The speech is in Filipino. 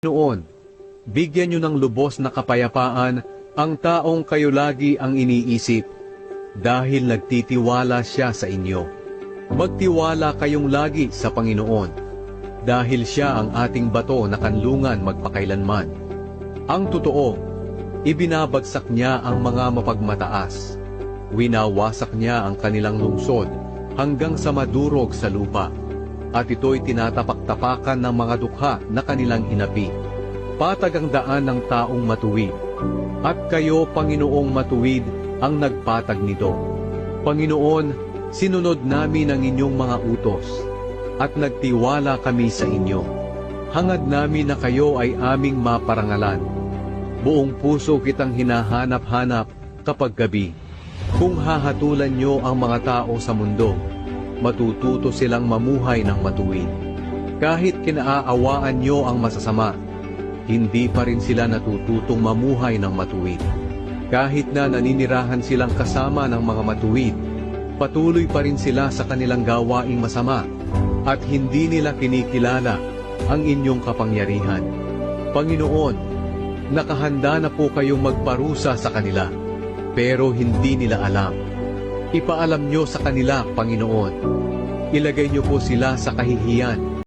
Noon, bigyan niyo ng lubos na kapayapaan ang taong kayo lagi ang iniisip, dahil nagtitiwala siya sa inyo. Magtiwala kayong lagi sa Panginoon, dahil siya ang ating bato na kanlungan magpakailanman. Ang totoo, ibinabagsak niya ang mga mapagmataas. Winawasak niya ang kanilang lungsod hanggang sa madurog sa lupa, at ito'y tinatapak-tapakan ng mga dukha na kanilang inapi. Patag ang daan ng taong matuwid, at kayo, Panginoong matuwid, ang nagpatag nito. Panginoon, sinunod namin ang inyong mga utos, at nagtiwala kami sa inyo. Hangad namin na kayo ay aming maparangalan. Buong puso kitang hinahanap-hanap kapag gabi. Kung hahatulan niyo ang mga tao sa mundo, matututo silang mamuhay ng matuwid. Kahit kinaaawaan niyo ang masasama, hindi pa rin sila natututong mamuhay ng matuwid. Kahit na naninirahan silang kasama ng mga matuwid, patuloy pa rin sila sa kanilang gawaing masama, at hindi nila kinikilala ang inyong kapangyarihan. Panginoon, nakahanda na po kayong magparusa sa kanila, pero hindi nila alam. Ipaalam niyo sa kanila, Panginoon. Ilagay niyo po sila sa kahihiyan,